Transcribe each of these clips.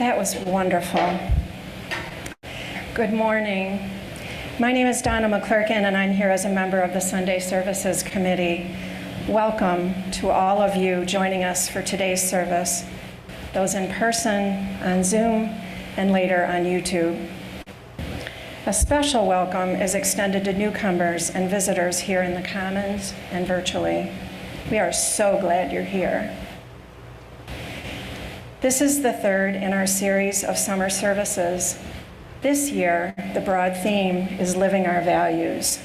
That was wonderful. Good morning. My name is Donna McClurkin, and I'm here as a member of the Sunday Services Committee. Welcome to all of you joining us for today's service, those in person, on Zoom, and later on YouTube. A special welcome is extended to newcomers and visitors here in the Commons and virtually. We are so glad you're here. This is the third in our series of summer services. This year, the broad theme is Living Our Values.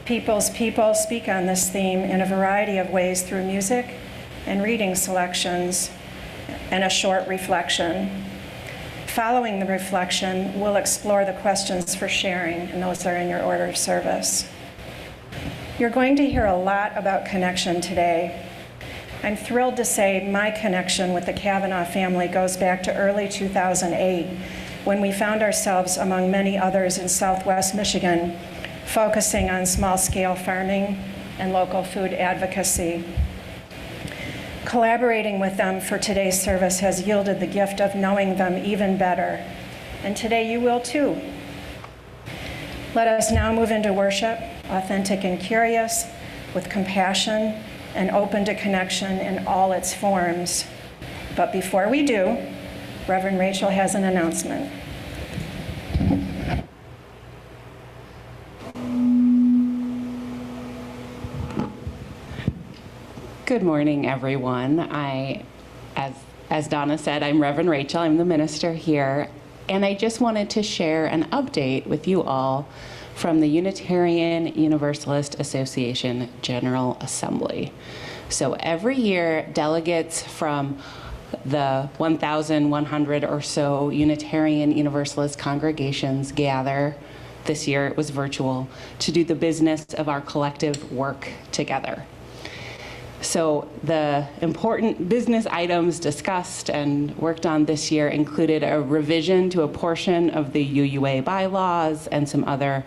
People's People speak on this theme in a variety of ways through music and reading selections and a short reflection. Following the reflection, we'll explore the questions for sharing, and those are in your order of service. You're going to hear a lot about connection today. I'm thrilled to say my connection with the Cavanagh family goes back to early 2008, when we found ourselves among many others in Southwest Michigan, focusing on small-scale farming and local food advocacy. Collaborating with them for today's service has yielded the gift of knowing them even better, and today you will too. Let us now move into worship, authentic and curious, with compassion and open to connection in all its forms. But before we do, Reverend Rachel has an announcement. Good morning, everyone. As Donna said, I'm Reverend Rachel. I'm the minister here, and I just wanted to share an update with you all from the Unitarian Universalist Association General Assembly. So every year, delegates from the 1,100 or so Unitarian Universalist congregations gather. This year it was virtual, to do the business of our collective work together. So the important business items discussed and worked on this year included a revision to a portion of the UUA bylaws and some other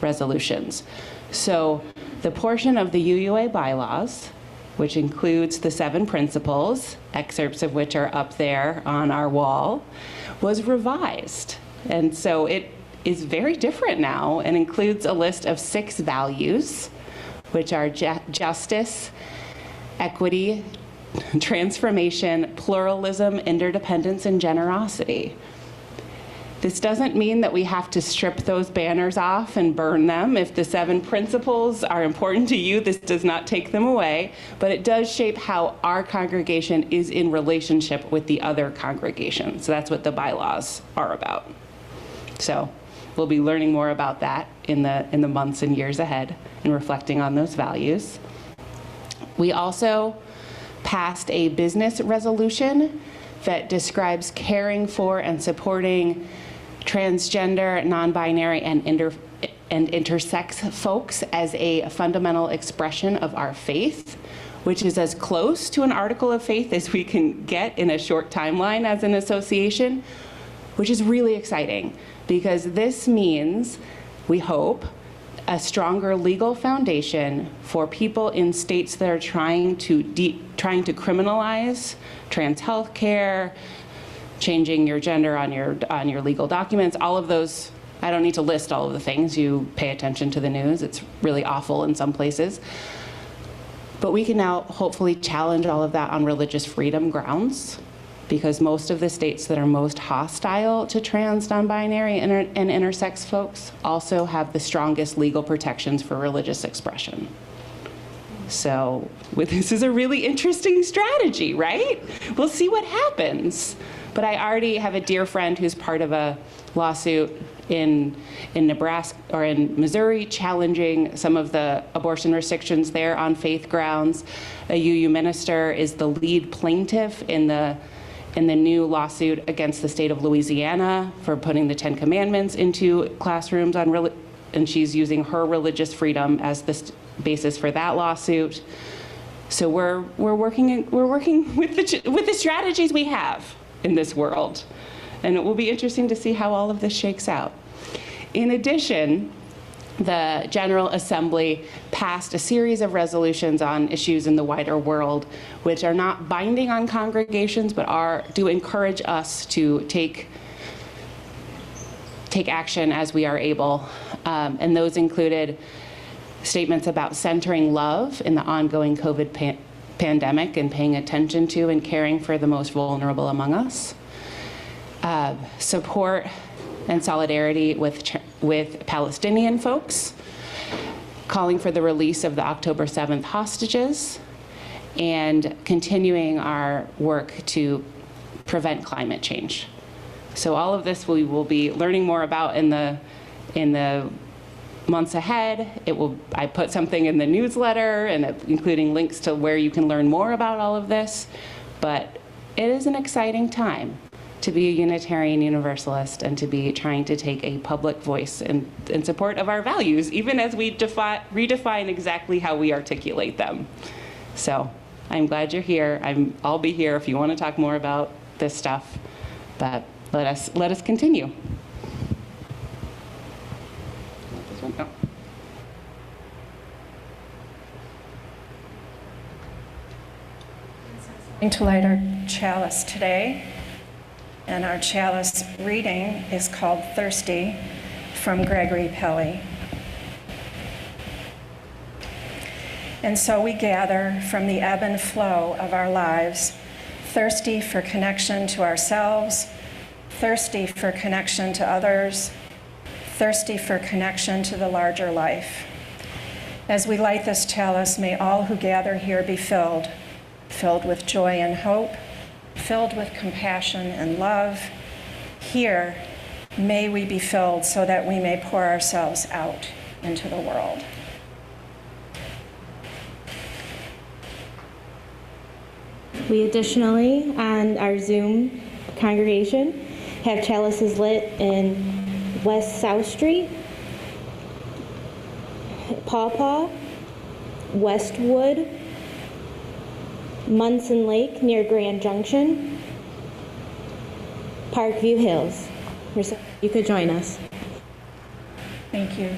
resolutions. So the portion of the UUA bylaws, which includes the 7 principles, excerpts of which are up there on our wall, was revised. And so it is very different now and includes a list of 6 values, which are justice, equity, transformation, pluralism, interdependence, and generosity. This doesn't mean that we have to strip those banners off and burn them. If the 7 principles are important to you, this does not take them away, but it does shape how our congregation is in relationship with the other congregations. So that's what the bylaws are about. So we'll be learning more about that in the months and years ahead and reflecting on those values. We also passed a business resolution that describes caring for and supporting transgender, non-binary, and intersex folks as a fundamental expression of our faith, which is as close to an article of faith as we can get in a short timeline as an association, which is really exciting because this means, we hope, a stronger legal foundation for people in states that are trying to criminalize trans health care, changing your gender on your legal documents, all of those. I don't need to list all of the things. You pay attention to the news. It's really awful in some places. But we can now hopefully challenge all of that on religious freedom grounds, because most of the states that are most hostile to trans, non-binary, and intersex folks also have the strongest legal protections for religious expression. So this is a really interesting strategy, right? We'll see what happens. But I already have a dear friend who's part of a lawsuit in Nebraska or in Missouri challenging some of the abortion restrictions there on faith grounds. A UU minister is the lead plaintiff in the new lawsuit against the state of Louisiana for putting the 10 Commandments into classrooms and she's using her religious freedom as the basis for that lawsuit. So we're working with the strategies we have in this world, and it will be interesting to see how all of this shakes out. In addition, the General Assembly passed a series of resolutions on issues in the wider world, which are not binding on congregations, but do encourage us to take action as we are able. And those included statements about centering love in the ongoing COVID pandemic and paying attention to and caring for the most vulnerable among us. Support and solidarity with Palestinian folks, calling for the release of the October 7th hostages, and continuing our work to prevent climate change. So all of this we will be learning more about in the months ahead. I put something in the newsletter, and including links to where you can learn more about all of this. But it is an exciting time to be a Unitarian Universalist and to be trying to take a public voice in support of our values, even as we redefine exactly how we articulate them. So I'm glad you're here. I'll be here if you want to talk more about this stuff, but let us continue. Oh. Going to light our chalice today, and our chalice reading is called Thirsty from Gregory Pelly. And so we gather from the ebb and flow of our lives, thirsty for connection to ourselves, thirsty for connection to others, thirsty for connection to the larger life. As we light this chalice, may all who gather here be filled with joy and hope, filled with compassion and love. Here, may we be filled so that we may pour ourselves out into the world. We additionally, on our Zoom congregation, have chalices lit in West South Street, Paw Paw, Westwood, Munson Lake near Grand Junction, Parkview Hills. You could join us. Thank you.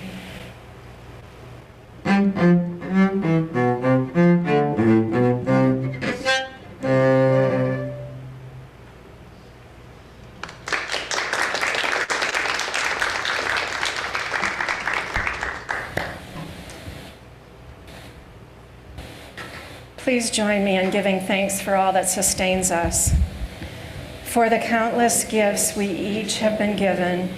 Please join me in giving thanks for all that sustains us, for the countless gifts we each have been given,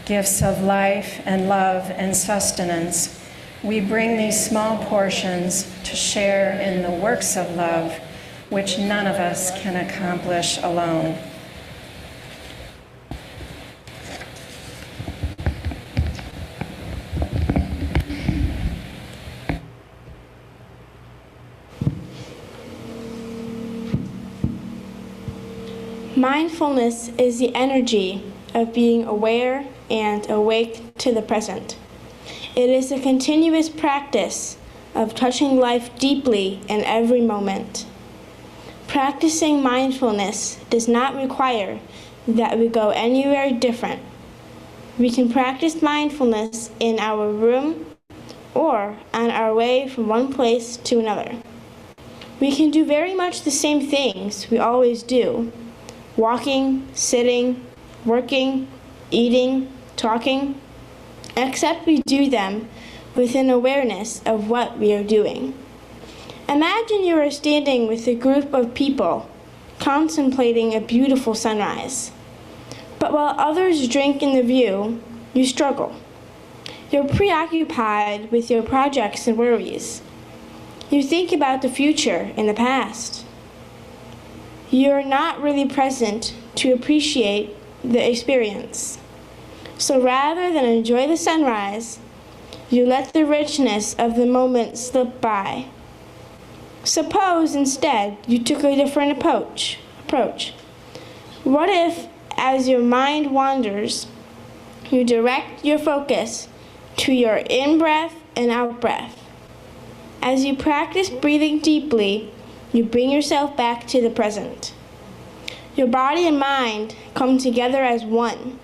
gifts of life and love and sustenance. We bring these small portions to share in the works of love, which none of us can accomplish alone. Mindfulness is the energy of being aware and awake to the present. It is a continuous practice of touching life deeply in every moment. Practicing mindfulness does not require that we go anywhere different. We can practice mindfulness in our room or on our way from one place to another. We can do very much the same things we always do: walking, sitting, working, eating, talking, except we do them with an awareness of what we are doing. Imagine you are standing with a group of people contemplating a beautiful sunrise. But while others drink in the view, you struggle. You're preoccupied with your projects and worries. You think about the future and the past. You're not really present to appreciate the experience. So rather than enjoy the sunrise, you let the richness of the moment slip by. Suppose instead you took a different approach. What if, as your mind wanders, you direct your focus to your in-breath and out-breath? As you practice breathing deeply, you bring yourself back to the present. Your body and mind come together as one.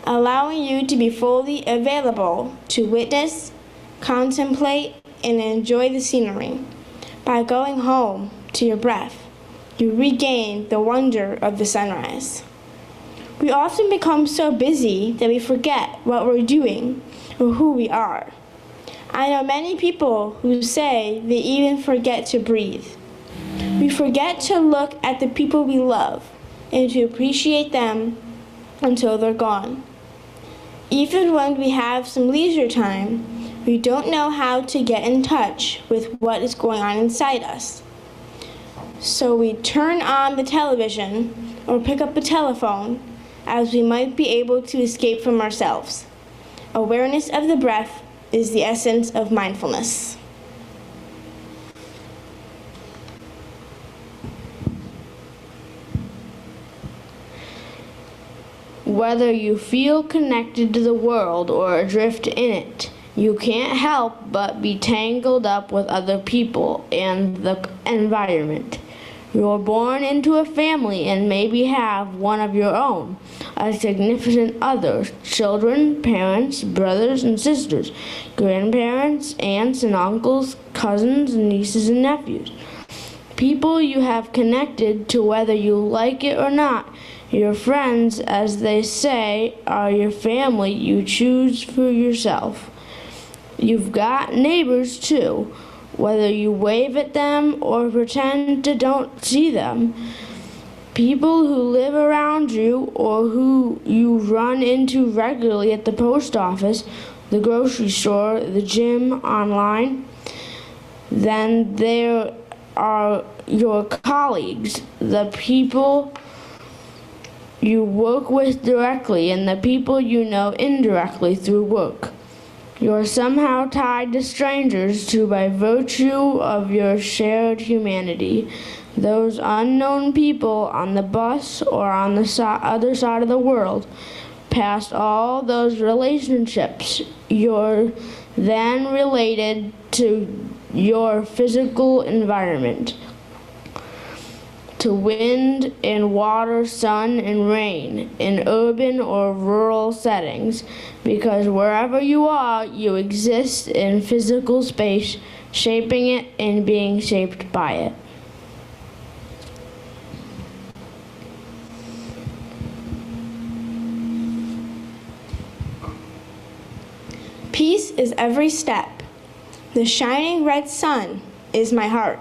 allowing you to be fully available to witness, contemplate, and enjoy the scenery. By going home to your breath, you regain the wonder of the sunrise. We often become so busy that we forget what we're doing or who we are. I know many people who say they even forget to breathe. We forget to look at the people we love and to appreciate them until they're gone. Even when we have some leisure time, we don't know how to get in touch with what is going on inside us. So we turn on the television or pick up a telephone as we might be able to escape from ourselves. Awareness of the breath is the essence of mindfulness. Whether you feel connected to the world or adrift in it, you can't help but be tangled up with other people and the environment. You're born into a family and maybe have one of your own, a significant other, children, parents, brothers and sisters, grandparents, aunts and uncles, cousins, nieces and nephews. People you have connected to whether you like it or not. Your friends, as they say, are your family you choose for yourself. You've got neighbors too, whether you wave at them or pretend to don't see them. People who live around you or who you run into regularly at the post office, the grocery store, the gym, online. Then there are your colleagues, the people you work with directly and the people you know indirectly through work. You're somehow tied to strangers too by virtue of your shared humanity. Those unknown people on the bus or on the other side of the world. Past all those relationships, you're then related to your physical environment, to wind and water, sun and rain, in urban or rural settings, because wherever you are, you exist in physical space, shaping it and being shaped by it. Peace is every step. The shining red sun is my heart.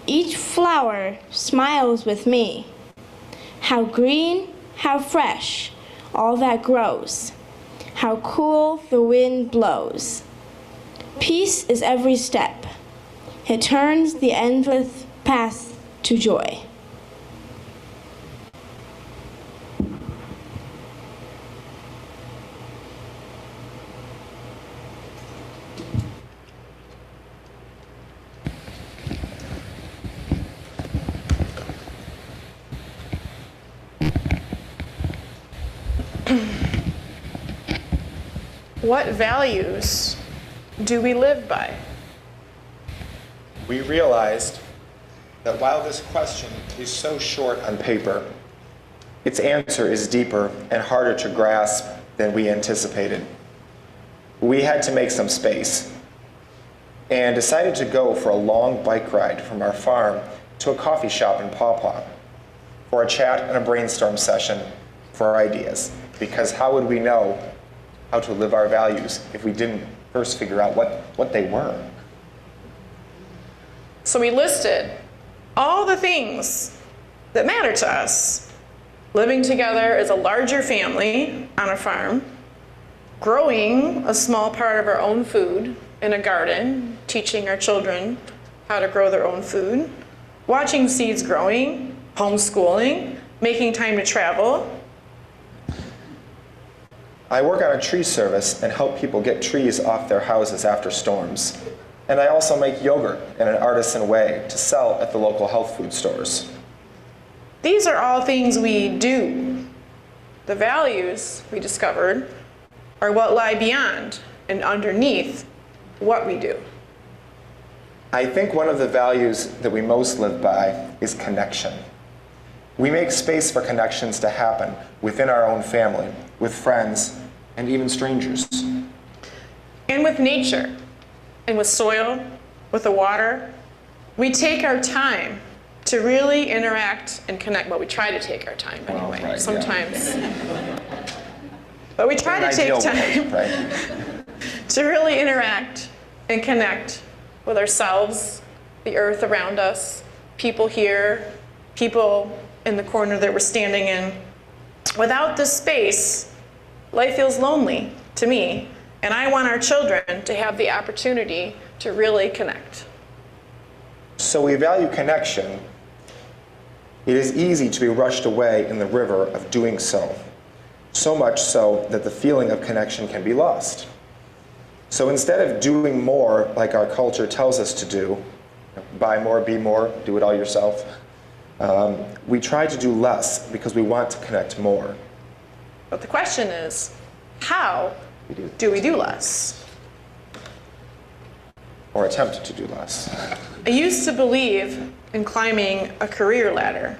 Each flower smiles with me. How green, how fresh, all that grows. How cool the wind blows. Peace is every step. It turns the endless path to joy. What values do we live by? We realized that while this question is so short on paper, its answer is deeper and harder to grasp than we anticipated. We had to make some space and decided to go for a long bike ride from our farm to a coffee shop in Paw Paw for a chat and a brainstorm session for our ideas, because how would we know how to live our values if we didn't first figure out what they were? So we listed all the things that matter to us. Living together as a larger family on a farm, growing a small part of our own food in a garden, teaching our children how to grow their own food, watching seeds growing, homeschooling, making time to travel. I work on a tree service and help people get trees off their houses after storms. And I also make yogurt in an artisan way to sell at the local health food stores. These are all things we do. The values we discovered are what lie beyond and underneath what we do. I think one of the values that we most live by is connection. We make space for connections to happen within our own family, with friends, and even strangers. And with nature, and with soil, with the water, we take our time to really interact and connect. Well, we try to take our time anyway, right, sometimes. But we try to take time to really interact and connect with ourselves, the earth around us, people here, people in the corner that we're standing in. Without this space, life feels lonely to me, and I want our children to have the opportunity to really connect. So we value connection. It is easy to be rushed away in the river of doing so much so that the feeling of connection can be lost. So instead of doing more like our culture tells us to do, buy more, be more, do it all yourself, we try to do less because we want to connect more. But the question is, how do we do less? Or attempt to do less. I used to believe in climbing a career ladder.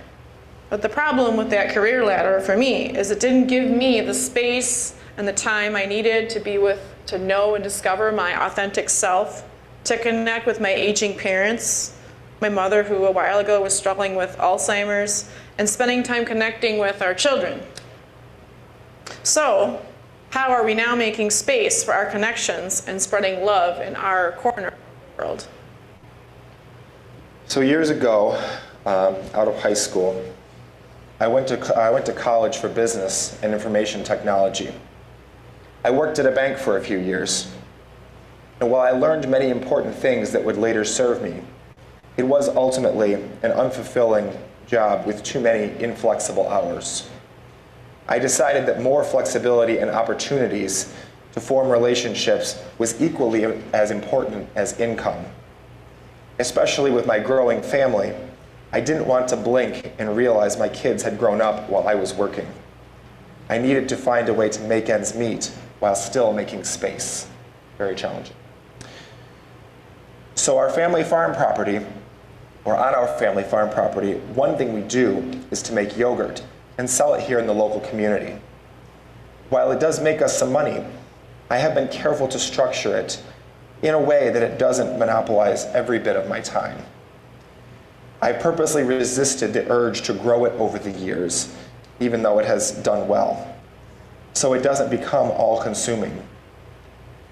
But the problem with that career ladder for me is it didn't give me the space and the time I needed to know and discover my authentic self, to connect with my aging parents, my mother who a while ago was struggling with Alzheimer's, and spending time connecting with our children. So, how are we now making space for our connections and spreading love in our corner of the world? So years ago, out of high school, I went to college for business and information technology. I worked at a bank for a few years. And while I learned many important things that would later serve me, it was ultimately an unfulfilling job with too many inflexible hours. I decided that more flexibility and opportunities to form relationships was equally as important as income. Especially with my growing family, I didn't want to blink and realize my kids had grown up while I was working. I needed to find a way to make ends meet while still making space. Very challenging. So on our family farm property, one thing we do is to make yogurt and sell it here in the local community. While it does make us some money, I have been careful to structure it in a way that it doesn't monopolize every bit of my time. I purposely resisted the urge to grow it over the years, even though it has done well, so it doesn't become all-consuming.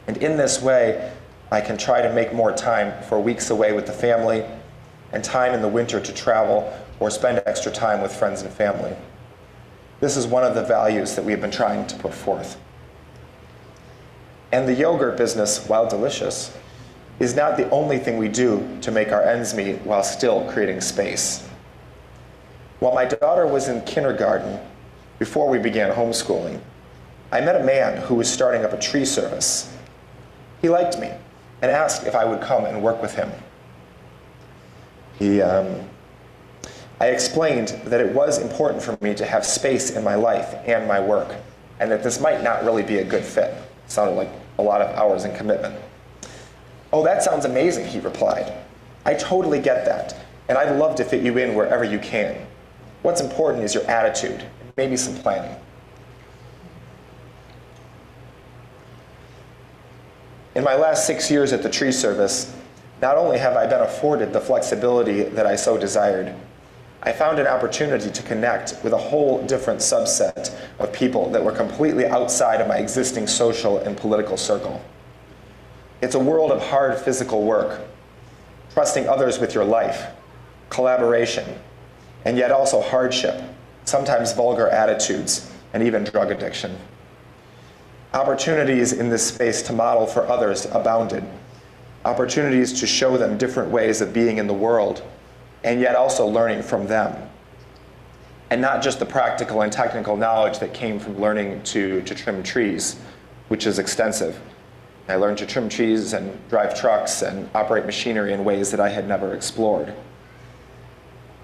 And in this way, I can try to make more time for weeks away with the family and time in the winter to travel or spend extra time with friends and family. This is one of the values that we've been trying to put forth. And the yogurt business, while delicious, is not the only thing we do to make our ends meet while still creating space. While my daughter was in kindergarten, before we began homeschooling, I met a man who was starting up a tree service. He liked me and asked if I would come and work with him. I explained that it was important for me to have space in my life and my work, and that this might not really be a good fit. It sounded like a lot of hours and commitment. "Oh, that sounds amazing," he replied. "I totally get that, and I'd love to fit you in wherever you can. What's important is your attitude, and maybe some planning." In my last 6 years at the tree service, not only have I been afforded the flexibility that I so desired, I found an opportunity to connect with a whole different subset of people that were completely outside of my existing social and political circle. It's a world of hard physical work, trusting others with your life, collaboration, and yet also hardship, sometimes vulgar attitudes, and even drug addiction. Opportunities in this space to model for others abounded. Opportunities to show them different ways of being in the world, and yet also learning from them. And not just the practical and technical knowledge that came from learning to trim trees, which is extensive. I learned to trim trees and drive trucks and operate machinery in ways that I had never explored.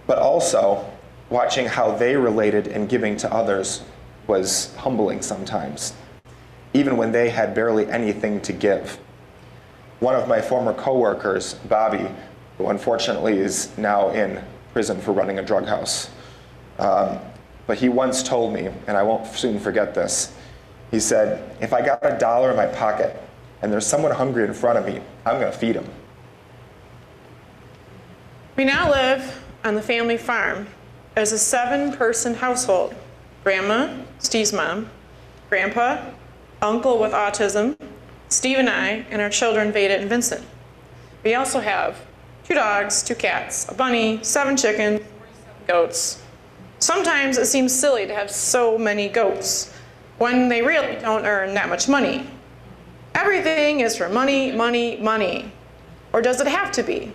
But also, watching how they related and giving to others was humbling sometimes, even when they had barely anything to give. One of my former coworkers, Bobby, who unfortunately is now in prison for running a drug house, but he once told me, and I won't soon forget this, He said, if I got $1 in my pocket and there's someone hungry in front of me, I'm going to feed them. We now live on the family farm as a 7-person household. Grandma, Steve's mom, Grandpa, Uncle with autism, Steve and I, and our children, Veda and Vincent. We also have 2 dogs, 2 cats, a bunny, 7 chickens, 47 goats. Sometimes it seems silly to have so many goats when they really don't earn that much money. Everything is for money, money, money. Or does it have to be?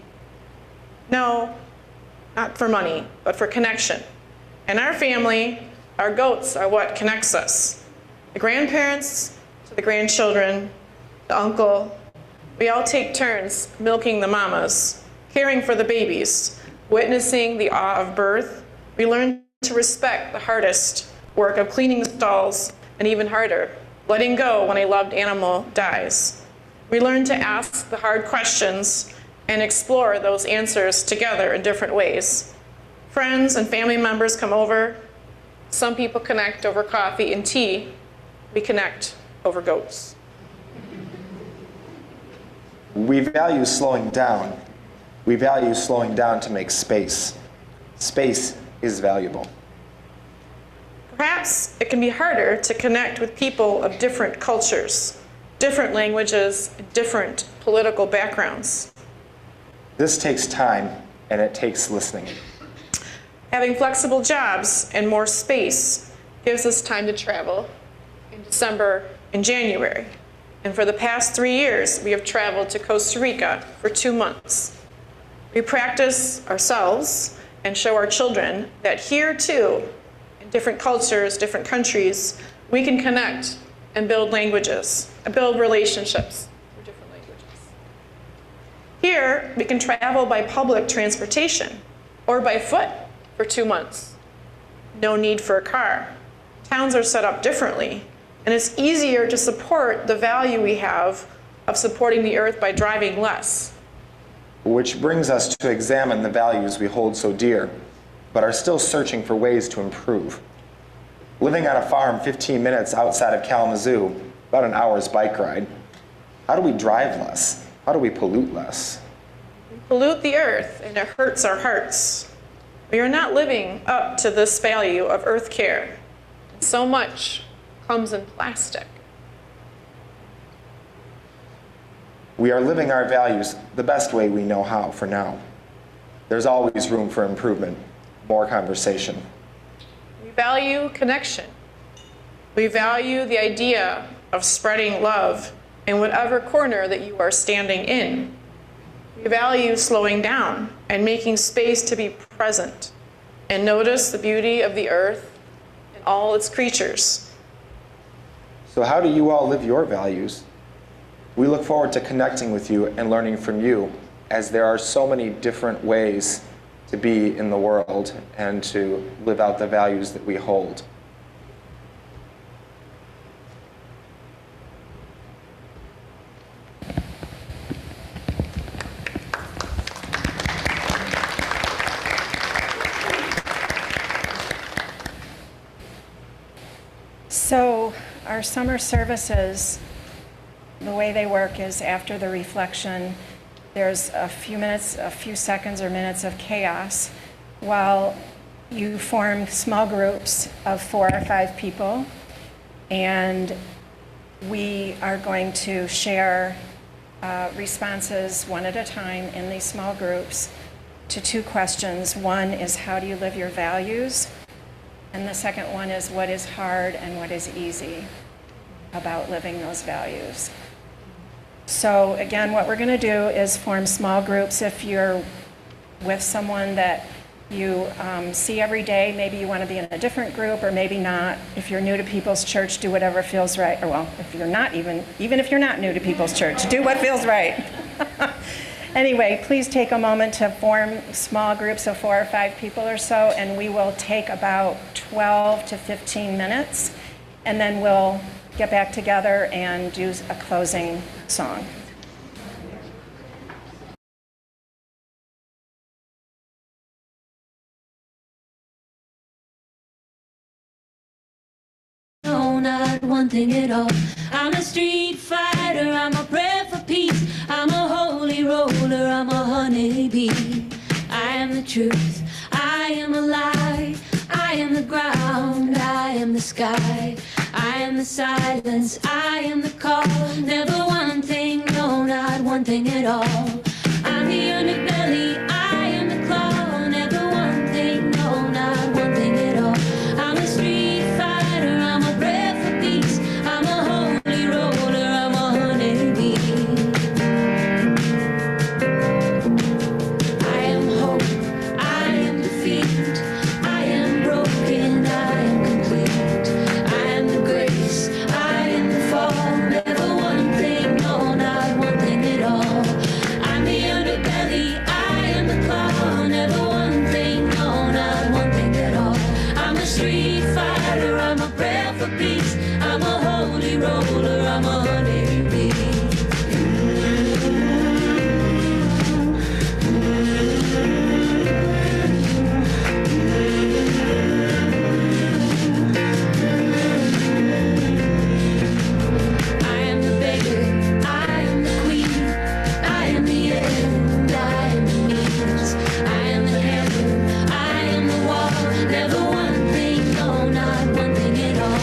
No, not for money, but for connection. In our family, our goats are what connects us. The grandparents to the grandchildren, the uncle. We all take turns milking the mamas, caring for the babies, witnessing the awe of birth. We learn to respect the hardest work of cleaning the stalls, and even harder, letting go when a loved animal dies. We learn to ask the hard questions and explore those answers together in different ways. Friends and family members come over. Some people connect over coffee and tea. We connect over goats. We value slowing down. We value slowing down to make space. Space is valuable. Perhaps it can be harder to connect with people of different cultures, different languages, different political backgrounds. This takes time, and it takes listening. Having flexible jobs and more space gives us time to travel in December and January. And for the past 3 years, we have traveled to Costa Rica for 2 months. We practice ourselves and show our children that here too, in different cultures, different countries, we can connect and build languages, and build relationships through different languages. Here, we can travel by public transportation or by foot for 2 months. No need for a car. Towns are set up differently, and it's easier to support the value we have of supporting the earth by driving less. Which brings us to examine the values we hold so dear, but are still searching for ways to improve. Living on a farm 15 minutes outside of Kalamazoo, about an hour's bike ride, how do we drive less? How do we pollute less? We pollute the earth, and it hurts our hearts. We are not living up to this value of earth care. So much comes in plastic. We are living our values the best way we know how for now. There's always room for improvement, more conversation. We value connection. We value the idea of spreading love in whatever corner that you are standing in. We value slowing down and making space to be present and notice the beauty of the earth and all its creatures. So how do you all live your values? We look forward to connecting with you and learning from you, as there are so many different ways to be in the world and to live out the values that we hold. So our summer services, the way they work is after the reflection, there's a few minutes, a few seconds or minutes of chaos while you form small groups of 4 or 5 people, and we are going to share responses one at a time in these small groups to 2 questions. One is, how do you live your values? And the second one is, what is hard and what is easy about living those values? So again, what we're going to do is form small groups. If you're with someone that you see every day, maybe you want to be in a different group, or maybe not. If you're new to People's Church, do whatever feels right. Or well, if you're not even if you're not new to People's Church, do what feels right. Anyway, please take a moment to form small groups of 4 or 5 people or so, and we will take about 12 to 15 minutes, and then we'll get back together and do a closing song. No, not not one thing at all. I'm a street fighter, I'm a prayer for peace. I'm a holy roller, I'm a honeybee. I am the truth, I am a lie. I am the ground, I am the sky. I am the silence, I am the call. Never one thing, no, not one thing at all. I'm the underbelly, I am the claw. Never one thing, no, not one thing at all. I'm a street fighter, I'm a prayer for peace. I'm a holy roller, I'm a honeybee. I am hope, I am defeat. I am broken, I am complete. I am the grace, I am the fall. Never one thing, no, not one thing at all. I'm the underbelly, I am the claw. Never one thing, no, not one thing at all. I'm a street fighter, I'm a prayer for peace. I'm a holy roller, I'm a honeybee. I am the beggar, I am the queen. I am the end, I am the means. I am the hammer, I am the wall. Never one thing, no, not one thing at all.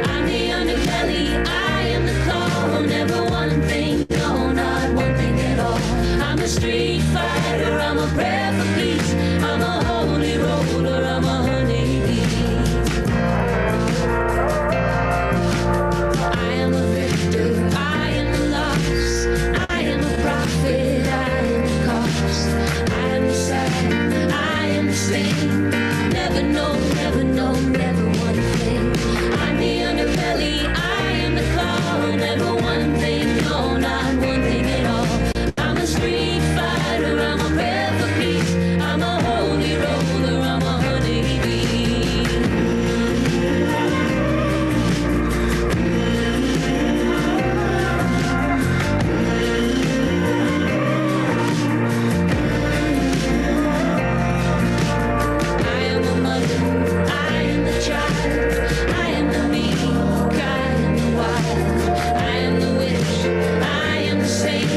I'm the underbelly, I am the claw. Never one thing, no, not one thing at all. I'm a street fighter, I'm a prayer for peace. I'm a holy roller, I'm a honeybee. I am a victor, I am the loss. I am a prophet, I am the cause. I am the sad, I am the stain. Never know, never know, never one thing. I'm the underbelly, I am the claw. Never one thing, no, not one thing at all. I'm a street fighter, I'm a prayer for peace. I'm a holy roller, I'm a honeybee. I am a mother, I am the child. I am the meek, I am the wild. I am the witch, I am the saint.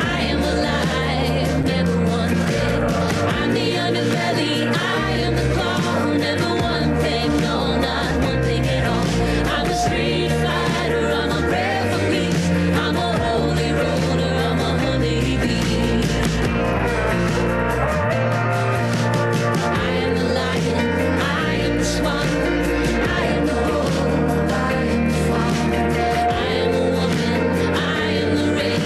I am alive, never one thing. I'm the underbelly, I am the claw. Never one thing, no, not one thing at all. I'm a street fighter, I'm a prayer for peace. I'm a holy roller, I'm a honeybee. I am the lion, I am the swan. I am the bull, I am the fawn. I am a woman, I am the rain.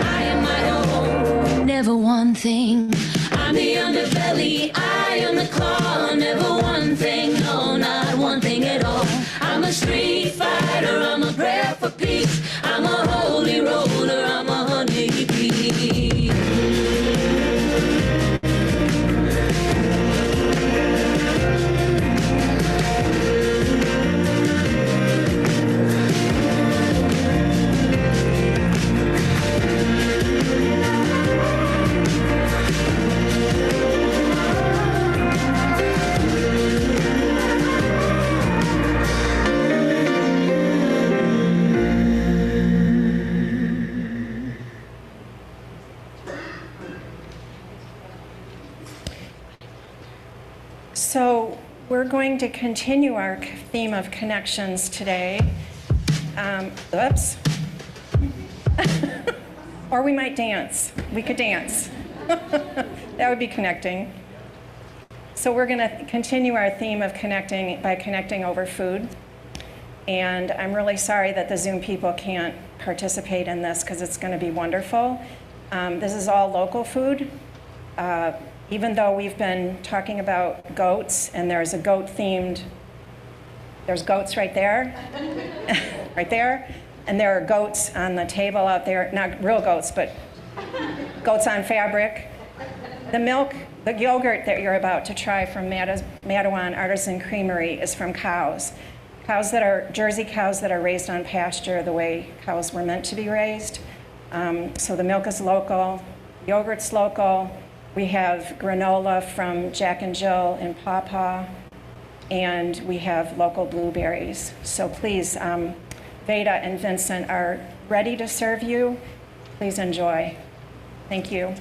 I am my own, never one thing. I'm the underbelly, I am the claw. Never one thing, no, not one thing at all. I'm a street fighter, I'm a prayer for peace. I'm a holy roller, I'm a honeybee. So we're going to continue our theme of connections today. Oops. Or we might dance. We could dance. That would be connecting. So we're going to continue our theme of connecting by connecting over food. And I'm really sorry that the Zoom people can't participate in this because it's going to be wonderful. This is all local food. Even though we've been talking about goats, and there's a goat-themed, there's goats right there, right there, and there are goats on the table out there, not real goats, but goats on fabric. The milk, the yogurt that you're about to try from Mattawan Artisan Creamery is from cows. Cows that are, Jersey cows that are raised on pasture the way cows were meant to be raised. So the milk is local, yogurt's local. We have granola from Jack and Jill in Paw Paw. and we have local blueberries. So please, Veda and Vincent are ready to serve you. Please enjoy. Thank you.